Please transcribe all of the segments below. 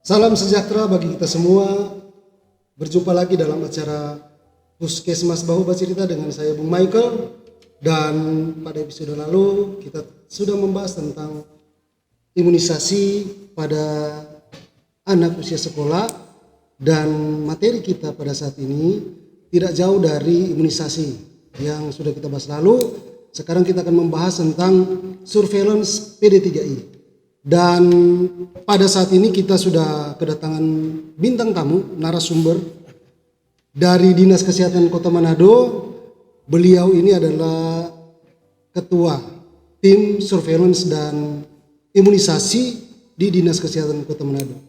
Salam sejahtera bagi kita semua. Berjumpa lagi dalam acara Puskesmas Bahu Bercerita dengan saya Bung Michael. Dan pada episode lalu kita sudah membahas tentang imunisasi pada anak usia sekolah. Dan materi kita pada saat ini tidak jauh dari imunisasi yang sudah kita bahas lalu. Sekarang kita akan membahas tentang surveillance PD3I. Dan pada saat ini kita sudah kedatangan bintang tamu, narasumber dari Dinas Kesehatan Kota Manado. Beliau ini adalah ketua tim surveillance dan imunisasi di Dinas Kesehatan Kota Manado.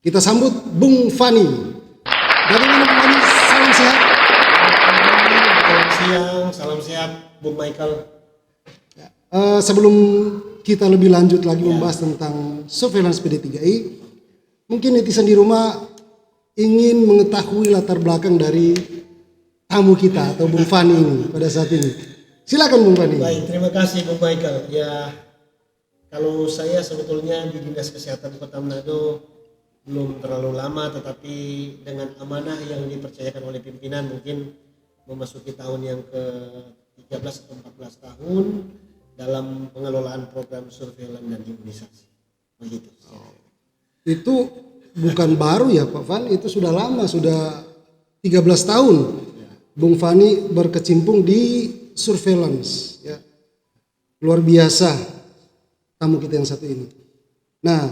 Kita sambut Bung Fani. Bagaimana Bung Fani? Salam sehat. Selamat siang, salam sehat Bung Michael. Sebelum kita lebih lanjut lagi membahas tentang surveillance PD3I, mungkin netizen di rumah ingin mengetahui latar belakang dari tamu kita atau Bung Fani ini pada saat ini. Silakan Bung Fani. Baik, terima kasih Bung Michael. Ya, kalau saya sebetulnya di Dinas Kesehatan Kota Manado belum terlalu lama, tetapi dengan amanah yang dipercayakan oleh pimpinan mungkin memasuki tahun yang ke-13 atau 14 tahun dalam pengelolaan program surveillance dan imunisasi. Begitu. Itu bukan baru ya Pak Fan, itu sudah lama, sudah 13 tahun. Bung Fani berkecimpung di surveillance ya. Luar biasa tamu kita yang satu ini. Nah,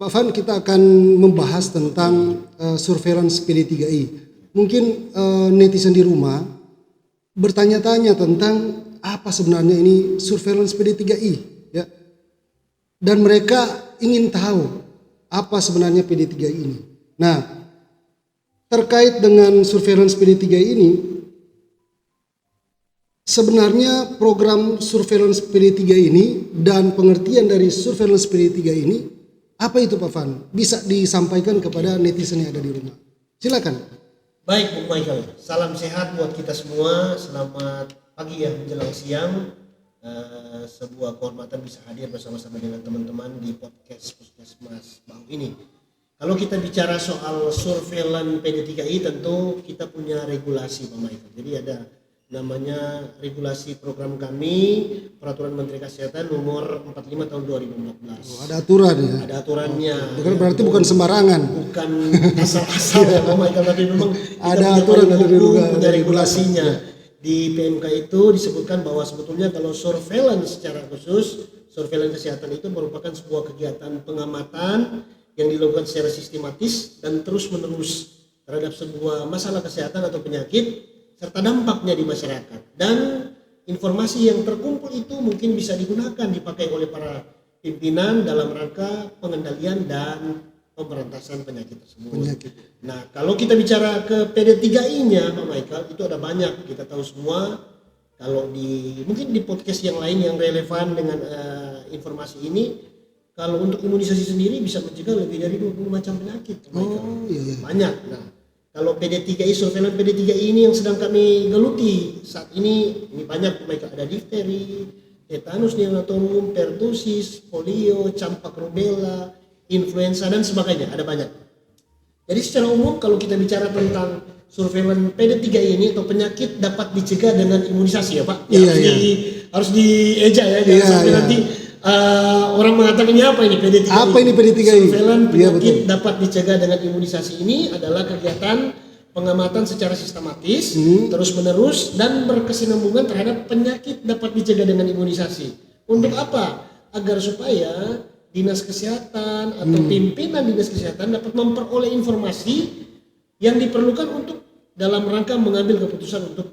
Pak Fan, kita akan membahas tentang surveillance PD3I. Mungkin netizen di rumah bertanya-tanya tentang apa sebenarnya ini surveillance PD3I ya. Dan mereka ingin tahu apa sebenarnya PD3I ini. Nah, terkait dengan surveillance PD3I ini, sebenarnya program surveillance PD3I ini dan pengertian dari surveillance PD3I ini apa itu Pak Fan? Bisa disampaikan kepada netizen yang ada di rumah. Silakan. Baik Bung Michael, salam sehat buat kita semua. Selamat pagi ya menjelang siang. Sebuah kehormatan bisa hadir bersama-sama dengan teman-teman di podcast Puskesmas Bahu ini. Kalau kita bicara soal surveillance PD3I, tentu kita punya regulasi Pak Michael. Jadi ada namanya regulasi program kami, Peraturan Menteri Kesehatan nomor 45 tahun 2014. Ada aturan ya? Ada aturannya. Berarti bukan sembarangan. Bukan asal-asal ya Pak Michael, tapi memang ada aturan, ada regulasinya. Di PMK itu disebutkan bahwa sebetulnya kalau surveillance secara khusus, surveillance kesehatan itu merupakan sebuah kegiatan pengamatan yang dilakukan secara sistematis dan terus-menerus terhadap sebuah masalah kesehatan atau penyakit serta dampaknya di masyarakat. Dan informasi yang terkumpul itu mungkin bisa digunakan, dipakai oleh para pimpinan dalam rangka pengendalian dan pemberantasan penyakit tersebut. Nah, kalau kita bicara ke PD3I-nya Pak Michael, itu ada banyak. Kita tahu semua, kalau mungkin di podcast yang lain yang relevan dengan informasi ini, kalau untuk imunisasi sendiri bisa mencegah lebih dari 20 macam penyakit Pak Michael. Iya. Banyak. Nah, kalau PD3I, surveillance PD3I ini yang sedang kami geluti saat ini banyak Pak Michael. Ada difteri, tetanus neonatorium, pertusis, polio, campak rubella, influenza dan sebagainya, ada banyak. Jadi secara umum kalau kita bicara tentang surveillance PD3I ini atau penyakit dapat dicegah dengan imunisasi ya Pak. Ya, harus dieja ya, jangan sampai nanti orang mengatakan ini apa ini PD3I. Apa ini PD3I? Surveillance penyakit dapat dicegah dengan imunisasi ini adalah kegiatan pengamatan secara sistematis, terus menerus dan berkesinambungan terhadap penyakit dapat dicegah dengan imunisasi. Untuk apa? Agar supaya Dinas Kesehatan atau pimpinan Dinas Kesehatan dapat memperoleh informasi yang diperlukan untuk dalam rangka mengambil keputusan untuk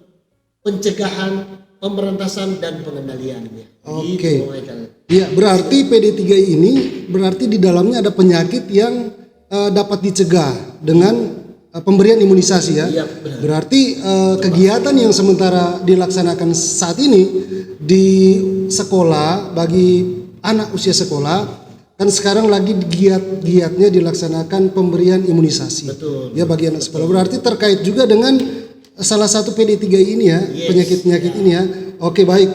pencegahan, pemberantasan dan pengendaliannya. Oke. Iya, berarti PD3I ini berarti di dalamnya ada penyakit yang dapat dicegah dengan pemberian imunisasi ya. Iya, berarti kegiatan yang sementara dilaksanakan saat ini di sekolah bagi anak usia sekolah kan sekarang lagi giat-giatnya dilaksanakan pemberian imunisasi. Betul. Ya bagi anak sekolah. Berarti terkait juga dengan salah satu PD3I ini ya, penyakit-penyakit ini ya. Oke, baik.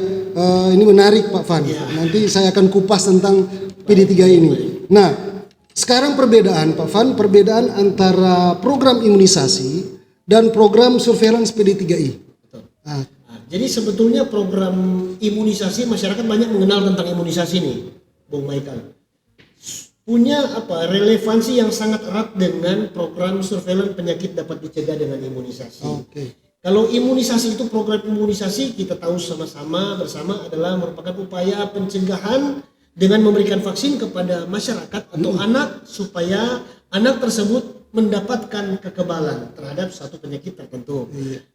Ini menarik Pak Fan. Nanti saya akan kupas tentang PD3I ini. Nah, Sekarang perbedaan Pak Van, perbedaan antara program imunisasi dan program surveillance PD3I. Betul. Nah, Nah, jadi sebetulnya program imunisasi, masyarakat banyak mengenal tentang imunisasi nih, Bung Michael. Punya relevansi yang sangat erat dengan program surveillance penyakit dapat dicegah dengan imunisasi. Oke. Kalau imunisasi itu, program imunisasi kita tahu sama-sama bersama adalah merupakan upaya pencegahan dengan memberikan vaksin kepada masyarakat atau anak, supaya anak tersebut mendapatkan kekebalan terhadap suatu penyakit tertentu.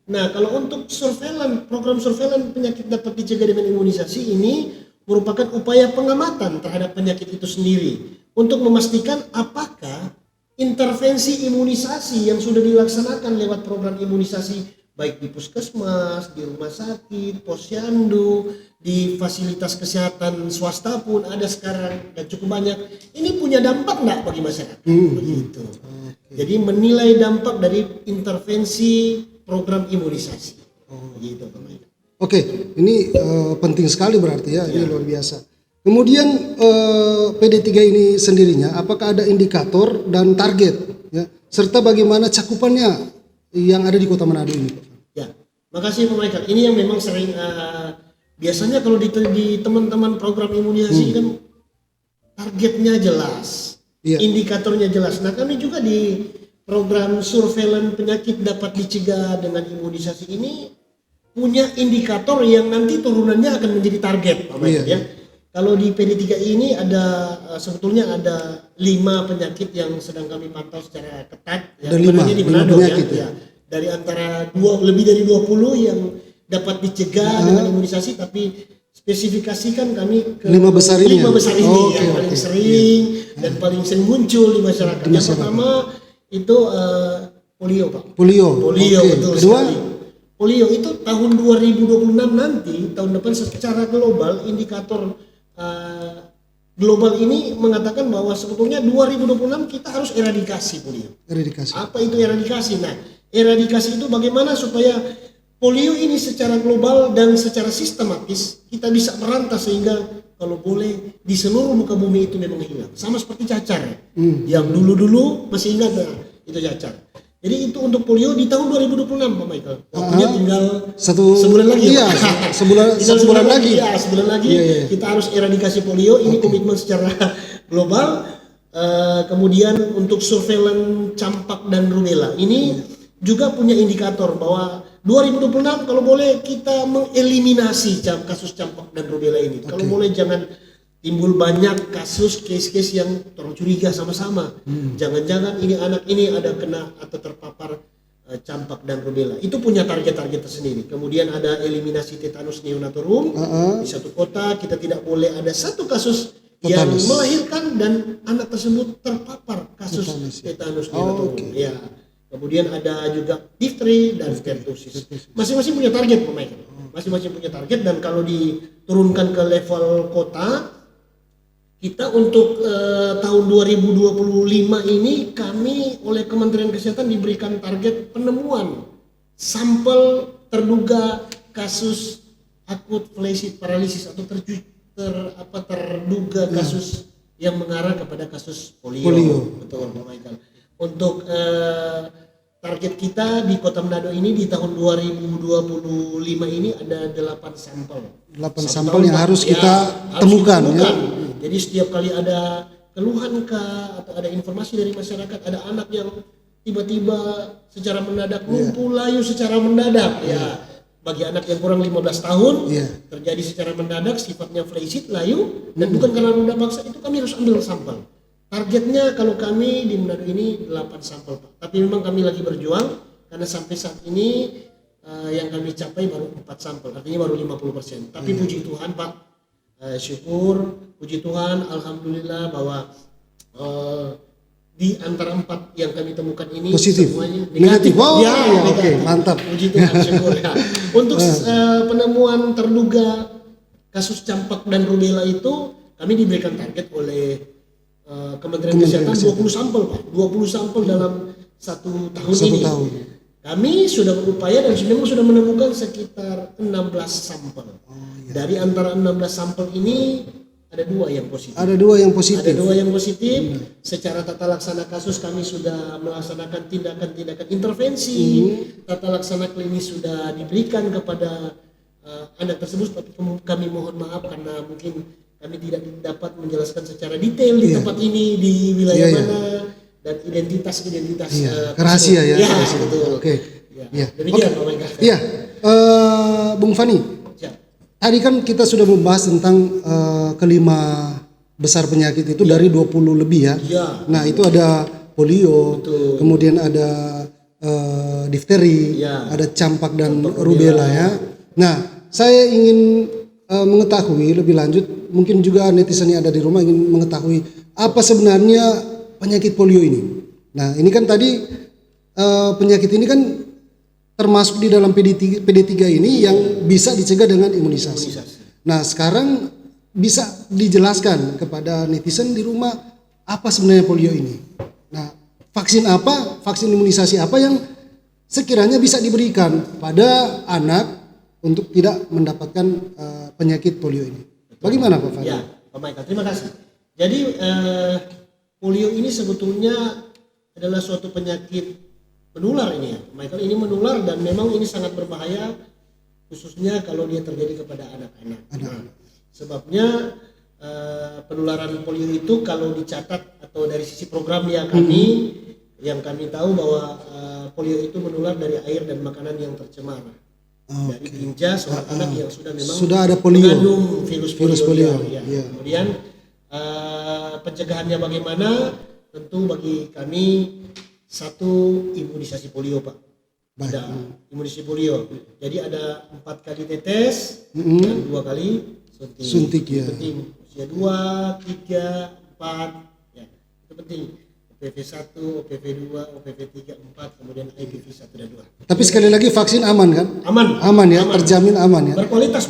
Nah, kalau untuk surveillance, program surveillance penyakit dapat dicegah dengan imunisasi ini merupakan upaya pengamatan terhadap penyakit itu sendiri untuk memastikan apakah intervensi imunisasi yang sudah dilaksanakan lewat program imunisasi baik di puskesmas, di rumah sakit, posyandu, di fasilitas kesehatan swasta pun ada sekarang dan cukup banyak. Ini punya dampak enggak bagi masyarakat? Begitu. Jadi menilai dampak dari intervensi program imunisasi. Begitu, Pak Michael. Oke, ini penting sekali berarti ya, ini luar biasa. Kemudian PD3 ini sendirinya, apakah ada indikator dan target, ya, serta bagaimana cakupannya yang ada di Kota Manado ini? Ya, makasih Pak Michael. Ini yang memang sering biasanya kalau di teman-teman program imunisasi kan targetnya jelas, indikatornya jelas. Nah, kami juga di program surveillance penyakit dapat dicegah dengan imunisasi ini punya indikator yang nanti turunannya akan menjadi target, Pak Michael, ya. Kalau di PD3 ini ada sebetulnya ada 5 penyakit yang sedang kami pantau secara ketat. Ada 5 di Manado, penyakit ya. Dari antara lebih dari 20 yang dapat dicegah dengan imunisasi, tapi spesifikasikan kami ke 5 besar ini. 5 besar ini Oh, yang paling sering dan paling sering muncul di masyarakat. Yang pertama itu polio, Pak. Polio. Betul Kedua? sekali. Polio itu tahun 2026 nanti, tahun depan secara global, indikator global ini mengatakan bahwa sebetulnya 2026 kita harus eradikasi polio. Eradikasi. Apa itu eradikasi? Nah, eradikasi itu bagaimana supaya polio ini secara global dan secara sistematis kita bisa merantas sehingga kalau boleh di seluruh muka bumi itu memang hilang. Sama seperti cacar. Yang dulu-dulu masih ingat itu cacar. Jadi itu untuk polio di tahun 2026, Pak Michael. Waktunya tinggal sebulan lagi. Iya, sebulan lagi. Ya, sebulan lagi kita harus eradikasi polio. Ini komitmen secara global. Kemudian untuk surveillance campak dan rubella. Ini juga punya indikator bahwa 2026 kalau boleh kita mengeliminasi kasus campak dan rubella ini. Kalau boleh jangan timbul banyak kasus case-case yang tercuriga sama-sama. Jangan-jangan ini anak ini ada kena atau terpapar campak dan rubella. Itu punya target-target tersendiri. Kemudian ada eliminasi tetanus neonatorum. Di satu kota kita tidak boleh ada satu kasus yang melahirkan dan anak tersebut terpapar kasus tetanus neonatorum. Ya. Kemudian ada juga difteri dan pertussis. Masing-masing punya target, Pak Michael. Masing-masing punya target, dan kalau diturunkan ke level kota, kita untuk tahun 2025 ini kami oleh Kementerian Kesehatan diberikan target penemuan sampel terduga kasus akut flaccid paralysis atau terduga kasus yang mengarah kepada kasus polio. Betul, Pak Michael. Untuk target kita di Kota Manado ini di tahun 2025 ini ada 8 sampel. 8 sampel yang harus kita temukan. Ya. Jadi setiap kali ada keluhan atau ada informasi dari masyarakat, ada anak yang tiba-tiba secara mendadak lumpuh layu secara mendadak, ya. Bagi anak yang kurang 15 tahun terjadi secara mendadak, sifatnya flaccid, layu, dan bukan karena mendadak paksa, itu kami harus ambil sampel. Targetnya kalau kami di Manado ini 8 sampel, Pak. Tapi memang kami lagi berjuang karena sampai saat ini yang kami capai baru 4 sampel, artinya baru 50%. Tapi puji Tuhan, Pak, syukur, puji Tuhan, alhamdulillah bahwa di antara 4 yang kami temukan ini positif, semuanya negatif. Wow, ya, oke, mantap. Puji Tuhan, syukur ya. Untuk penemuan terduga kasus campak dan rubella itu kami diberikan target oleh Kementerian Kesehatan 20 sampel, Pak. 20 sampel dalam 1 tahun ini. Kami sudah berupaya dan memang sudah menemukan sekitar 16 sampel. Dari antara 16 sampel ini ada dua yang positif. Ada dua yang positif. Ada dua yang positif. Secara tata laksana kasus kami sudah melaksanakan tindakan-tindakan intervensi. Tata laksana klinis sudah diberikan kepada anak tersebut, tapi kami mohon maaf karena mungkin kami tidak dapat menjelaskan secara detail di tempat ini, di wilayah mana, dan identitas rahasia ya. Ya, rahasia. betul. Oke. Ya. Demikian Pak Maika. Iya. Bung Fani. Tadi kan kita sudah membahas tentang kelima besar penyakit itu dari 20 lebih ya. Nah, itu ada polio, kemudian ada difteri, ada campak dan rubella ya. Nah, saya ingin mengetahui lebih lanjut, mungkin juga netizen yang ada di rumah ingin mengetahui apa sebenarnya penyakit polio ini. Nah, ini kan tadi penyakit ini kan termasuk di dalam PD3 ini yang bisa dicegah dengan imunisasi. Nah, sekarang bisa dijelaskan kepada netizen di rumah apa sebenarnya polio ini. Nah, vaksin apa, vaksin imunisasi apa yang sekiranya bisa diberikan pada anak untuk tidak mendapatkan penyakit polio ini. Bagaimana Pak Fadil? Ya, Pak Michael, terima kasih. Jadi polio ini sebetulnya adalah suatu penyakit menular ini ya, Michael. Ini menular dan memang ini sangat berbahaya, khususnya kalau dia terjadi kepada anak-anak. Sebabnya penularan polio itu kalau dicatat atau dari sisi program ya yang kami tahu bahwa polio itu menular dari air dan makanan yang tercemar. Dari tinja seorang anak yang sudah ada polio, mengandung virus polio. Ya. Yeah. Kemudian pencegahannya bagaimana? Tentu bagi kami satu imunisasi polio Pak. Ada imunisasi polio. Jadi ada 4 kali tetes dan 2 kali suntik. Ya. Itu penting. Usia 2, 3, 4 ya. Itu penting. OPV 1, OPV 2, OPV 3, 4, kemudian IPV 1 dan 2. Tapi sekali lagi vaksin aman kan? Aman ya, terjamin aman ya. Berkualitas.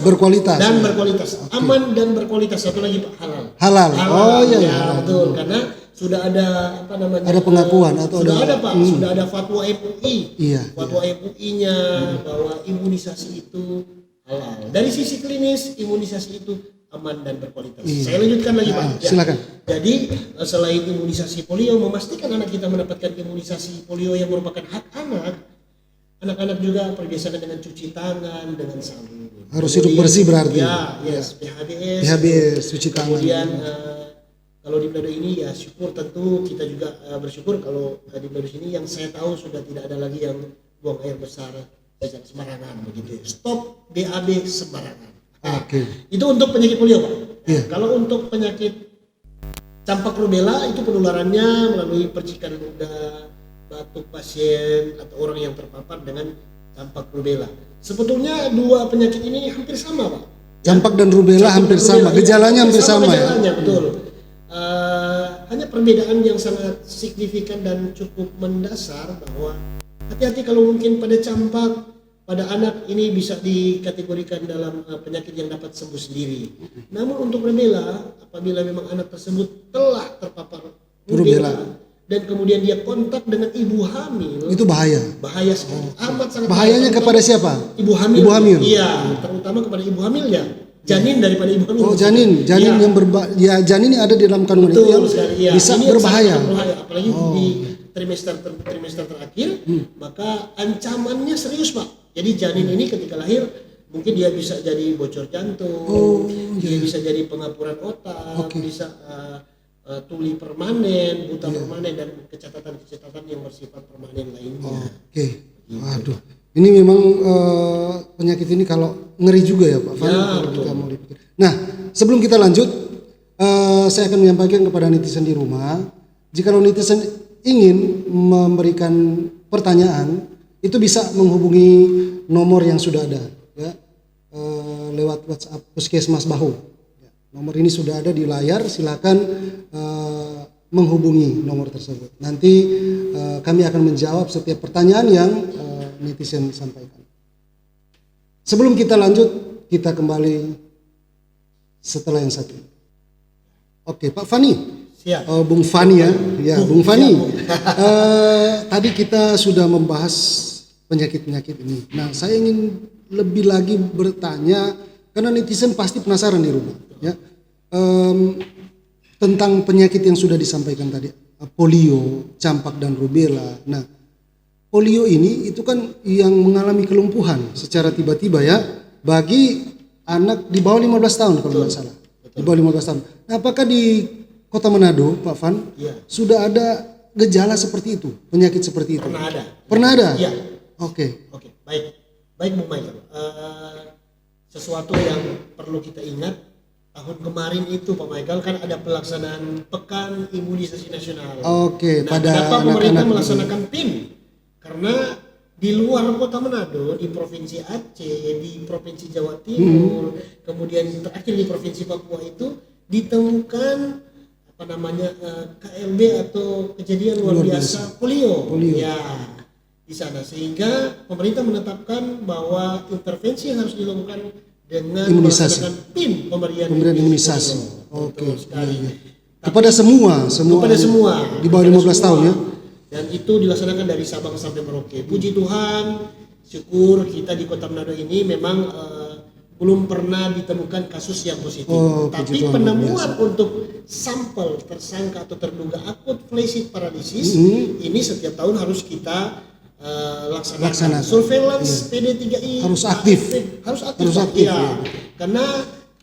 Dan berkualitas. Okay. Aman dan berkualitas. Satu lagi Pak, halal. Oh iya ya. Betul, karena sudah ada ada pengakuan atau sudah ada Pak, sudah ada fatwa MUI. Iya. Fatwa MUI-nya bahwa imunisasi itu halal. Dari sisi klinis imunisasi itu aman dan berkualitas. Saya lanjutkan lagi Pak. Silakan. Jadi selain imunisasi polio, memastikan anak kita mendapatkan imunisasi polio yang merupakan hak anak-anak juga perbiasakan dengan cuci tangan, dengan sabun. Harus hidup bersih berarti. PHBS, cuci tangan. Kemudian kalau di Plado ini ya syukur, tentu kita juga bersyukur kalau di Plado sini yang saya tahu sudah tidak ada lagi yang buang air besar secara sembarangan begitu. Stop BAB sembarangan. Itu untuk penyakit polio Pak. Kalau untuk penyakit campak rubella itu penularannya melalui percikan ludah, batuk pasien atau orang yang terpapar dengan campak rubella. Sebetulnya dua penyakit ini hampir sama Pak. Campak dan rubella hampir sama, gejalanya hampir sama ya. Betul. Hanya perbedaan yang sangat signifikan dan cukup mendasar bahwa hati-hati kalau mungkin pada campak pada anak ini bisa dikategorikan dalam penyakit yang dapat sembuh sendiri. Namun untuk rubella, apabila memang anak tersebut telah terpapar rubella dan kemudian dia kontak dengan ibu hamil, itu bahaya sekali. Amat sangat bahayanya kepada siapa? Ibu hamil. Iya, terutama kepada ibu hamil ya. Janin daripada ibu hamil. Oh, janin yang janin yang ada di dalam kandungan itu yang bisa berbahaya. Apalagi di trimester terakhir, maka ancamannya serius Pak. Jadi janin ini ketika lahir mungkin dia bisa jadi bocor jantung, dia bisa jadi pengapuran otak, bisa tuli permanen, buta permanen, dan kecacatan yang bersifat permanen lainnya. Waduh, ini memang penyakit ini kalau ngeri juga ya Pak Fani. Nah, sebelum kita lanjut, saya akan menyampaikan kepada netizen di rumah, jika netizen ingin memberikan pertanyaan, itu bisa menghubungi nomor yang sudah ada ya, lewat WhatsApp Puskesmas Bahu. Nomor ini sudah ada di layar, silakan menghubungi nomor tersebut. Nanti kami akan menjawab setiap pertanyaan yang netizen sampaikan. Sebelum kita lanjut, kita kembali setelah yang satu. Oke, Pak Fani. Siap. Bung Fani ya. Bung Fani. Tadi kita sudah membahas penyakit-penyakit ini. Nah, saya ingin lebih lagi bertanya karena netizen pasti penasaran di rumah ya. tentang penyakit yang sudah disampaikan tadi, polio, campak dan rubella. Nah, polio ini itu kan yang mengalami kelumpuhan secara tiba-tiba ya bagi anak di bawah 15 tahun kalau tidak salah. Di bawah 15 tahun. Nah, apakah di Kota Manado, Pak Van, sudah ada gejala seperti itu, penyakit seperti itu? Pernah ada. Pernah ada? Iya. Oke. Baik Bung Michael. Sesuatu yang perlu kita ingat, tahun kemarin itu Pak Michael kan ada pelaksanaan Pekan Imunisasi Nasional. Oke, nah, pada kenapa anak-anak pemerintah melaksanakan PIM? Karena di luar Kota Manado, di Provinsi Aceh, di Provinsi Jawa Timur, kemudian terakhir di Provinsi Papua itu ditemukan KLB atau kejadian luar biasa polio. Ya, di sana, sehingga pemerintah menetapkan bahwa intervensi yang harus dilakukan dengan melaksanakan PIM, pemberian imunisasi. Oke. Sekali. Kepada semua di bawah 15 tahun ya. Dan itu dilaksanakan dari Sabang sampai Merauke. Puji Tuhan, syukur kita di Kota Manado ini memang belum pernah ditemukan kasus yang positif. Tapi penemuan untuk sampel tersangka atau terduga akut flaccid paralysis ini setiap tahun harus kita laksanakan. Surveillance PD3I harus aktif. Harus aktif ya. Karena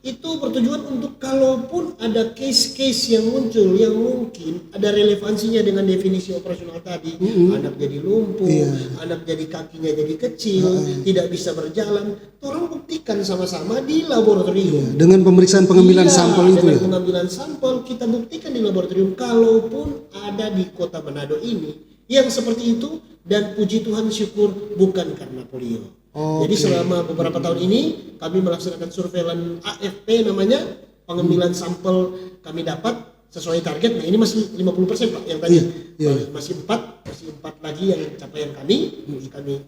itu bertujuan untuk kalaupun ada case-case yang muncul yang mungkin ada relevansinya dengan definisi operasional tadi, anak jadi lumpuh, anak jadi kakinya jadi kecil, tidak bisa berjalan, orang buktikan sama-sama di laboratorium. Dengan pemeriksaan pengambilan sampel itu dengan pengambilan sampel kita buktikan di laboratorium kalaupun ada di Kota Manado ini yang seperti itu, dan puji Tuhan syukur bukan karena polio. Jadi selama beberapa tahun ini kami melaksanakan surveillance AFP namanya, pengambilan sampel kami dapat sesuai target. Nah ini masih 50% Pak yang tadi. Masih 4 lagi yang capaian kami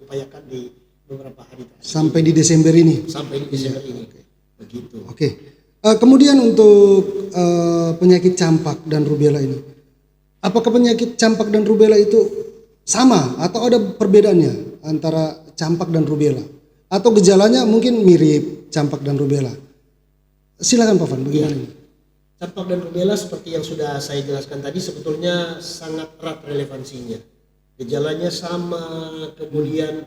upayakan di beberapa hari terakhir. Sampai di Desember ini. Begitu. Oke. Kemudian untuk penyakit campak dan rubella ini, apakah penyakit campak dan rubella itu sama atau ada perbedaannya antara campak dan rubella, atau gejalanya mungkin mirip campak dan rubella? Silakan Pak Van, bagaimana ini? Campak dan rubella seperti yang sudah saya jelaskan tadi sebetulnya sangat erat relevansinya. Gejalanya sama, kemudian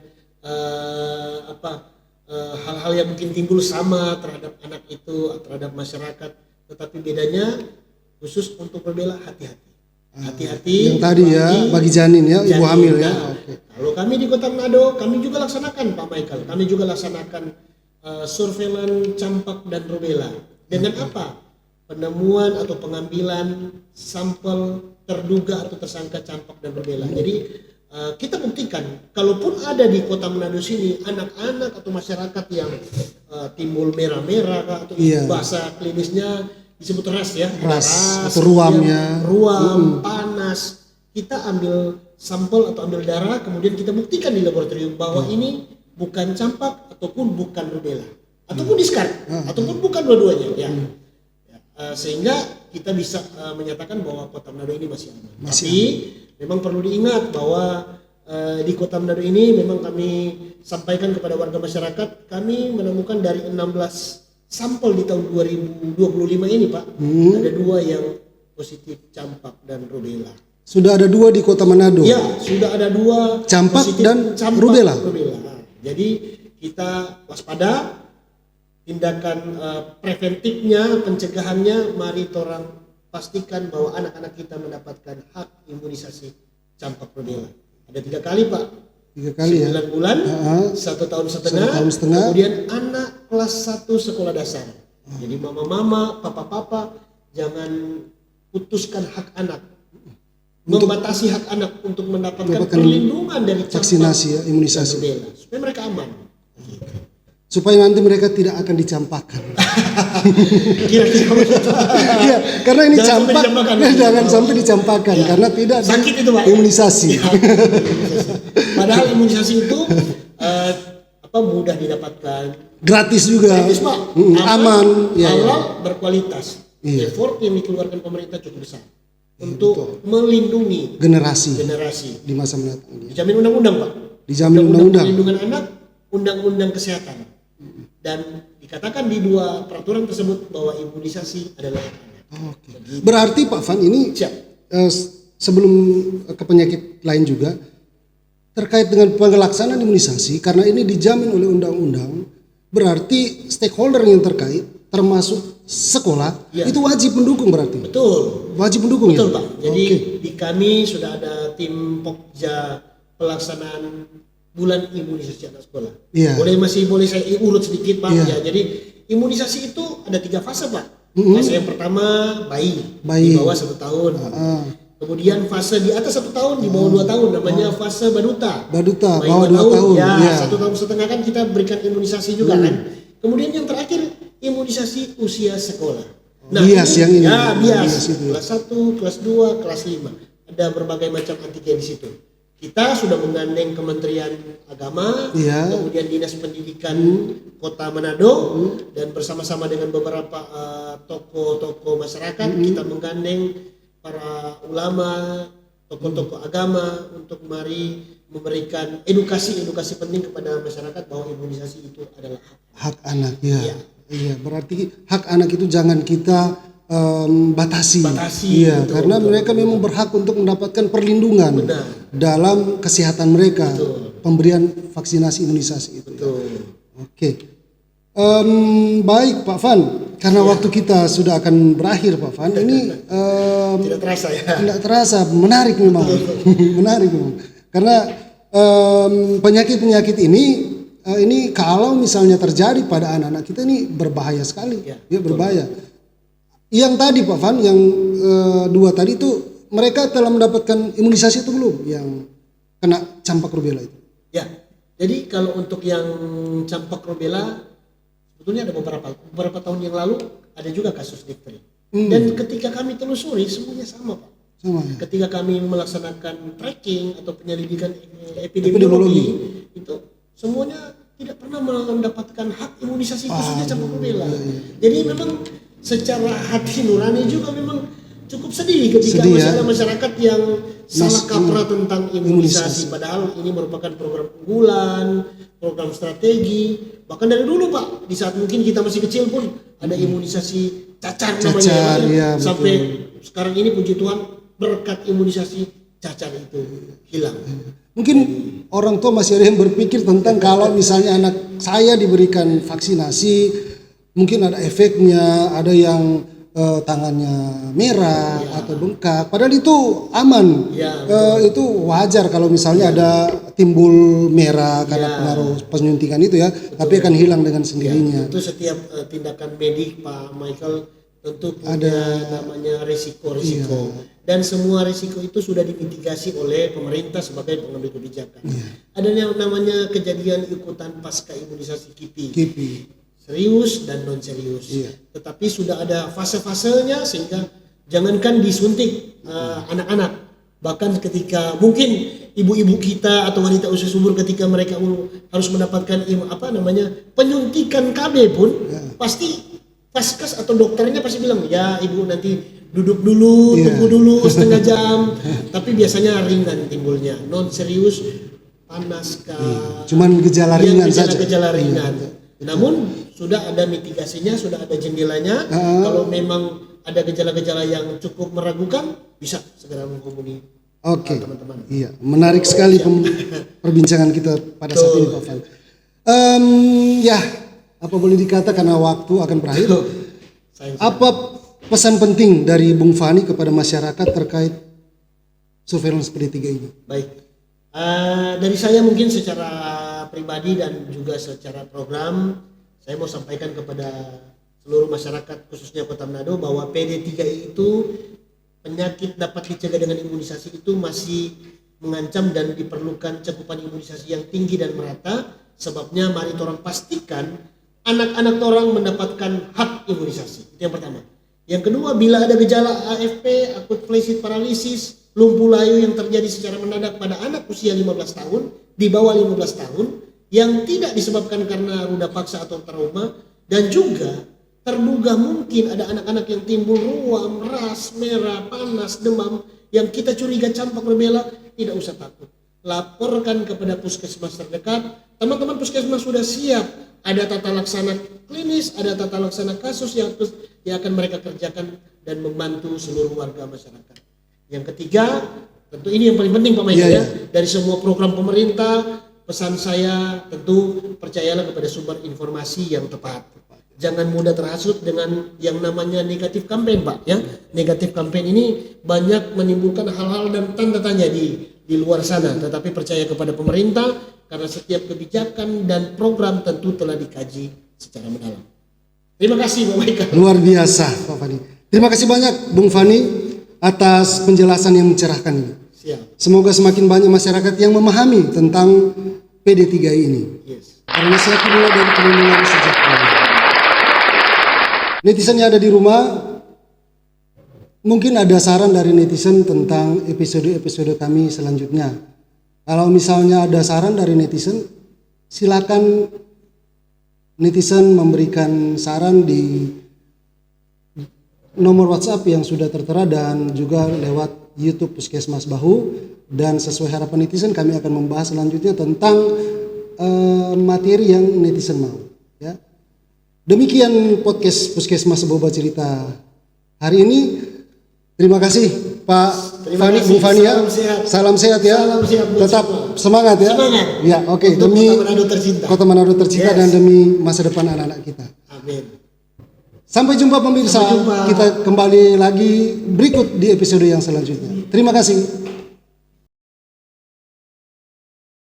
hal-hal yang mungkin timbul sama terhadap anak itu, terhadap masyarakat, tetapi bedanya khusus untuk rubella hati-hati. Hati-hati yang tadi ya bagi janin ya, ibu hamil ya. Kalau kami di Kota Manado, kami juga laksanakan Pak Michael. Kami juga laksanakan surveillance campak dan rubella. Dengan apa? Penemuan atau pengambilan sampel terduga atau tersangka campak dan rubella. Jadi kita buktikan, kalaupun ada di Kota Manado sini anak-anak atau masyarakat yang timbul merah-merah atau bahasa klinisnya disebut ras ya, ras atau ruam, panas, kita ambil sampel atau ambil darah, kemudian kita buktikan di laboratorium bahwa ini bukan campak ataupun bukan rubella, ataupun discard, ataupun bukan dua-duanya, sehingga kita bisa menyatakan bahwa Kota Manado ini masih aman. Tapi memang perlu diingat bahwa di Kota Manado ini memang kami sampaikan kepada warga masyarakat, kami menemukan dari 16 sampel di tahun 2025 ini Pak, ada 2 yang positif campak dan rubella. Sudah ada 2 di Kota Manado? Ya, sudah ada 2 campak dan rubella. Jadi kita waspada, tindakan preventifnya, pencegahannya, mari orang pastikan bahwa anak-anak kita mendapatkan hak imunisasi campak rubella. Ada 3 kali Pak. 3 kali 9 bulan, 1 tahun setengah, kemudian anak kelas 1 sekolah dasar. Jadi mama-mama, papa-papa, jangan putuskan hak anak, membatasi hak anak untuk mendapatkan perlindungan dari vaksinasi ya, imunisasi, supaya mereka aman. Supaya nanti mereka tidak akan dicampakkan. Kira-kira ya, karena ini campak, jangan sampai dicampakkan karena tidak sakit itu Pak. Imunisasi. Padahal imunisasi itu mudah didapatkan, gratis juga, Pak. Aman, halal, berkualitas. Effort yang dikeluarkan pemerintah cukup besar untuk melindungi generasi di masa mendatang. Dijamin undang-undang Pak. Dijamin undang-undang perlindungan anak, undang-undang kesehatan. dan dikatakan di 2 peraturan tersebut bahwa imunisasi adalah hak anak. Oke. Berarti Pak Van ini Siap. sebelum ke penyakit lain juga terkait dengan pelaksanaan imunisasi, karena ini dijamin oleh undang-undang, berarti stakeholder yang terkait termasuk sekolah itu wajib mendukung berarti. Betul. Wajib mendukung Betul ya. Pak. Jadi di kami sudah ada tim Pokja pelaksanaan bulan imunisasi anak sekolah. Iya. Boleh saya urut sedikit Pak. Iya. Ya, jadi imunisasi itu ada 3 fase Pak. Fase yang pertama bayi. Di bawah 1 tahun. Kemudian fase di atas 1 tahun, di bawah 2 tahun, namanya fase baduta. Baduta, Bayi bawah 2 2 tahun. Ya, Iya. 1 tahun setengah kan kita berikan imunisasi juga kan. Kemudian yang terakhir imunisasi usia sekolah. Bias yang ini. Ya, bias. Bias itu. Kelas 1, kelas 2, kelas 5. Ada berbagai macam antigen di situ. Kita sudah menggandeng Kementerian Agama, Iya. kemudian Dinas Pendidikan Kota Manado, dan bersama-sama dengan beberapa tokoh-tokoh masyarakat, kita menggandeng para ulama, tokoh-tokoh agama untuk mari memberikan edukasi penting kepada masyarakat bahwa imunisasi itu adalah Hak anak ya. Iya. Iya, berarti hak anak itu jangan kita batasi. Iya, betul, karena mereka memang berhak untuk mendapatkan perlindungan dalam kesehatan mereka. Pemberian vaksinasi imunisasi itu. Betul. Oke. Baik Pak Van, karena waktu kita sudah akan berakhir Pak Van. Ini Tidak terasa ya. tidak terasa, menarik memang. Menarik memang. Karena penyakit-penyakit ini kalau misalnya terjadi pada anak-anak kita ini berbahaya sekali. Ya, berbahaya. Yang tadi Pak Van, yang 2 tadi itu mereka telah mendapatkan imunisasi itu belum yang kena campak rubella itu? Ya. Jadi kalau untuk yang campak rubella sebetulnya ada beberapa tahun yang lalu ada juga kasus difteri. Dan ketika kami telusuri semuanya sama Pak. Sama ya. Ketika kami melaksanakan tracking atau penyelidikan epidemiologi itu semuanya tidak pernah mendapatkan hak imunisasi khususnya campak rubella. Jadi memang secara hati nurani juga memang cukup sedih ketika masyarakat yang salah kaprah tentang imunisasi. Padahal ini merupakan program unggulan, program strategi. Bahkan dari dulu Pak, di saat mungkin kita masih kecil pun ada imunisasi cacar namanya. Ya, sampai sekarang ini puji Tuhan berkat imunisasi cacar itu hilang. Mungkin orang tua masih ada yang berpikir tentang kalau misalnya anak saya diberikan vaksinasi, mungkin ada efeknya, ada yang tangannya merah atau bengkak. Padahal itu aman. Itu wajar kalau misalnya ada timbul merah karena pengaruh penyuntikan itu ya, tapi akan hilang dengan sendirinya. Itu setiap tindakan medik Pak Michael tentu punya namanya risiko. Dan semua risiko itu sudah dimitigasi oleh pemerintah sebagai pengambil kebijakan. Ada yang namanya kejadian ikutan pasca imunisasi KIPI. Serius dan non serius. Tetapi sudah ada fase-fasenya sehingga jangankan disuntik anak-anak, bahkan ketika mungkin ibu-ibu kita atau wanita usia subur ketika mereka harus mendapatkan penyuntikan KB pun pasti vaskes atau dokternya pasti bilang ya ibu nanti duduk dulu, tunggu dulu setengah jam. Tapi biasanya ringan timbulnya, non serius, panas cuman gejala ringan saja. Gejala ringan. Namun sudah ada mitigasinya, sudah ada jendelanya. Kalau memang ada gejala-gejala yang cukup meragukan, bisa segera menghubungi teman-teman. Iya, menarik sekali perbincangan kita pada saat ini Pak Van. Ya, apa boleh dikata karena waktu akan berakhir. Apa pesan penting dari Bung Fani kepada masyarakat terkait surveillance PD3 ini? Baik, dari saya mungkin secara pribadi dan juga secara program, saya mau sampaikan kepada seluruh masyarakat khususnya Kota Manado bahwa PD3 itu penyakit dapat dicegah dengan imunisasi itu masih mengancam dan diperlukan cakupan imunisasi yang tinggi dan merata. Sebabnya mari orang pastikan anak-anak orang mendapatkan hak imunisasi. Itu yang pertama. Yang kedua, bila ada gejala AFP, akut flaccid paralysis, lumpuh layu yang terjadi secara mendadak pada anak usia 15 tahun, di bawah 15 tahun, yang tidak disebabkan karena ruda paksa atau trauma, dan juga terduga mungkin ada anak-anak yang timbul ruam, ras, merah, panas, demam, yang kita curiga campak rubella, tidak usah takut. Laporkan kepada puskesmas terdekat. Teman-teman puskesmas sudah siap ada tata laksana klinis, ada tata laksana kasus yang akan mereka kerjakan dan membantu seluruh warga masyarakat. Yang ketiga, tentu ini yang paling penting Pak Michael ya. Dari semua program pemerintah, pesan saya tentu percayalah kepada sumber informasi yang tepat. Jangan mudah terhasut dengan yang namanya negatif campaign Pak ya. Negatif campaign ini banyak menimbulkan hal-hal dan tanda tanya di luar sana. Tetapi percaya kepada pemerintah karena setiap kebijakan dan program tentu telah dikaji secara mendalam. Terima kasih Pak Michael. Luar biasa Pak Fani. Terima kasih banyak Bung Fani atas penjelasan yang mencerahkan ini. Siap. Semoga semakin banyak masyarakat yang memahami tentang PD3 ini. Yes. Karena saya mulai dari perlindungan sejahtera. Netizen yang ada di rumah, mungkin ada saran dari netizen tentang episode-episode kami selanjutnya. Kalau misalnya ada saran dari netizen, silakan netizen memberikan saran di nomor WhatsApp yang sudah tertera dan juga lewat YouTube Puskesmas Bahu. Dan sesuai harapan netizen kami akan membahas selanjutnya tentang materi yang netizen mau. Ya. Demikian podcast Puskesmas Bahu Bercerita hari ini. Terima kasih Pak Fani, Bung Fani ya. Salam sehat ya. Salam sehat buat Tetap semua. semangat ya. Semangat. Ya, oke. Untuk Demi Kota Manado tercinta. Kota Manado tercinta Yes. dan demi masa depan anak-anak kita. Amin. Sampai jumpa pemirsa. Sampai jumpa. Kita kembali lagi berikut di episode yang selanjutnya. Terima kasih.